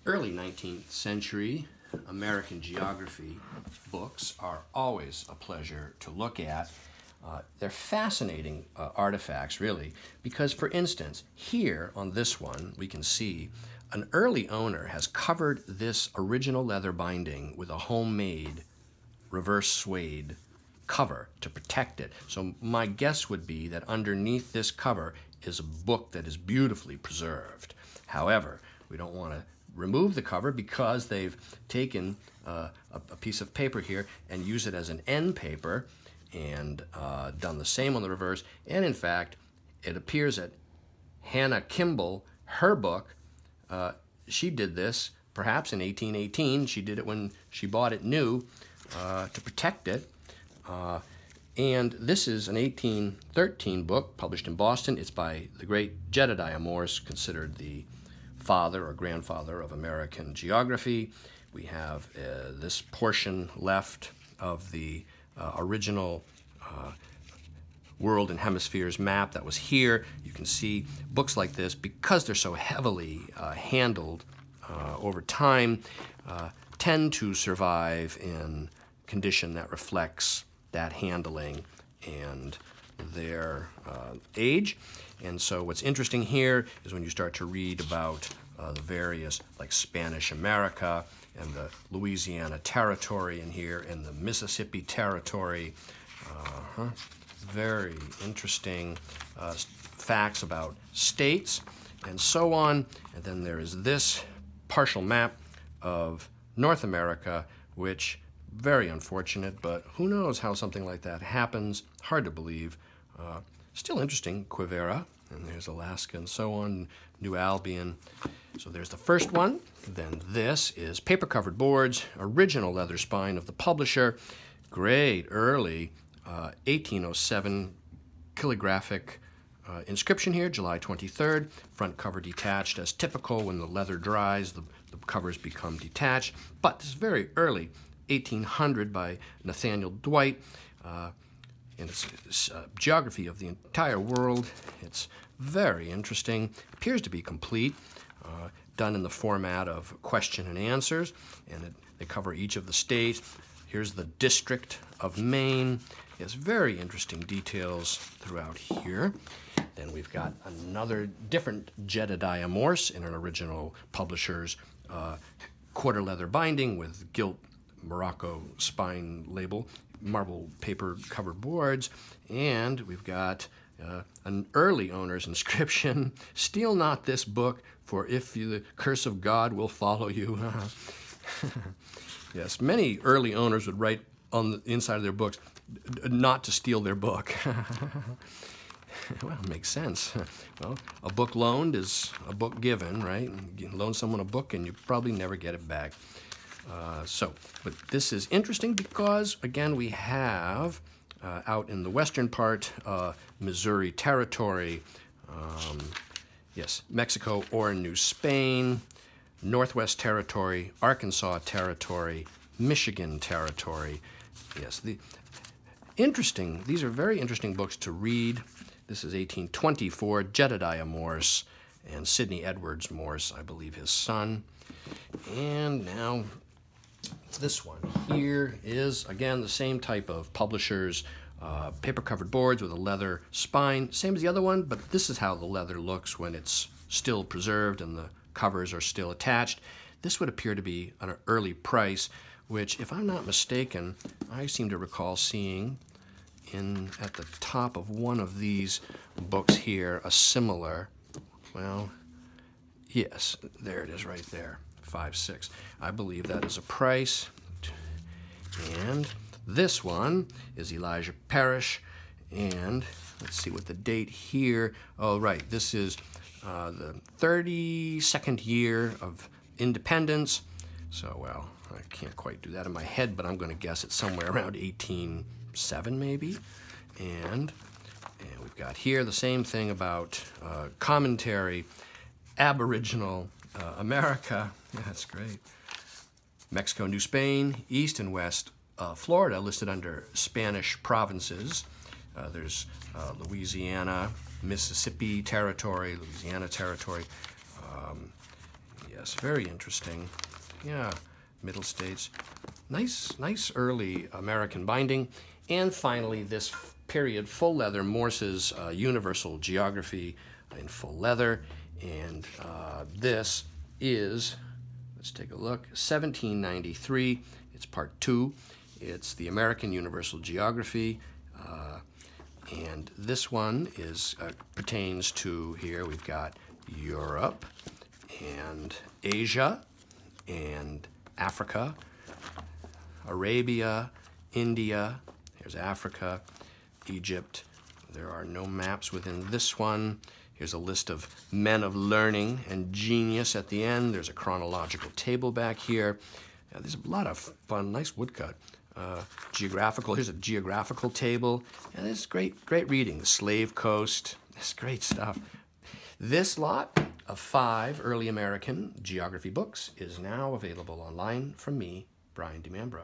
Early 19th century American geography books are always a pleasure to look at. They're fascinating artifacts, really, because, for instance, here on this one, we can see an early owner has covered this original leather binding with a homemade reverse suede cover to protect it. So my guess would be that underneath this cover is a book that is beautifully preserved. However, we don't want to remove the cover because they've taken a piece of paper here and used it as an end paper and done the same on the reverse. And in fact, it appears that Hannah Kimball, her book, she did this perhaps in 1818. She did it when she bought it new to protect it. And this is an 1813 book published in Boston. It's by the great Jedidiah Morse, considered the father or grandfather of American geography. We have this portion left of the original world and hemispheres map that was here. You can see books like this, because they're so heavily handled over time, tend to survive in condition that reflects that handling and their age. And so what's interesting here is when you start to read about the various, like Spanish America and the Louisiana Territory in here and the Mississippi Territory. Very interesting facts about states and so on. And then there is this partial map of North America, which, very unfortunate, but who knows how something like that happens. Hard to believe. Still interesting, Quivira, and there's Alaska and so on, New Albion. So there's the first one. Then this is paper-covered boards, original leather spine of the publisher, great early 1807 calligraphic inscription here, July 23rd, front cover detached as typical. When the leather dries, the covers become detached, but this is very early, 1800 by Nathaniel Dwight, and it's geography of the entire world. It's very interesting, appears to be complete, done in the format of question and answers, and they cover each of the states. Here's the District of Maine. It has very interesting details throughout here. Then we've got another different Jedidiah Morse in an original publisher's quarter leather binding with gilt Morocco spine label, marble paper covered boards, and we've got an early owner's inscription, "Steal not this book, for if the curse of God will follow you." Yes, many early owners would write on the inside of their books not to steal their book. Well, it makes sense. Well, a book loaned is a book given, right? You loan someone a book and you probably never get it back. But this is interesting because, again, we have out in the western part, Missouri Territory, yes, Mexico or New Spain, Northwest Territory, Arkansas Territory, Michigan Territory. Yes, these are very interesting books to read. This is 1824, Jedidiah Morse and Sidney Edwards Morse, I believe his son. And now this one here is, again, the same type of publishers, paper-covered boards with a leather spine, same as the other one, but this is how the leather looks when it's still preserved and the covers are still attached. This would appear to be an early price, which, if I'm not mistaken, I seem to recall seeing at the top of one of these books here, a similar, well, yes, there it is right there, 5.6. I believe that is a price. And this one is Elijah Parrish, and let's see what the date here, oh right, this is the 32nd year of independence. So, well, I can't quite do that in my head, but I'm going to guess it's somewhere around 1807 maybe. And we've got here the same thing about commentary, Aboriginal America. Yeah, that's great. Mexico, New Spain, East and West Florida listed under Spanish provinces. There's Louisiana, Mississippi Territory, Louisiana Territory. this. Very interesting. Yeah, Middle States. Nice early American binding. And finally, this period full leather, Morse's Universal Geography in full leather. And this is, let's take a look, 1793. It's part 2. It's the American Universal Geography. And this one is pertains to, here we've got Europe and Asia and Africa, Arabia, India, here's Africa, Egypt. There are no maps within this one. Here's a list of men of learning and genius at the end. There's a chronological table back here. There's a lot of fun, nice woodcut. Geographical, here's a geographical table. And this is great reading. The Slave Coast, this great stuff. This lot of 5 early American geography books is now available online from me, Brian DiMambro.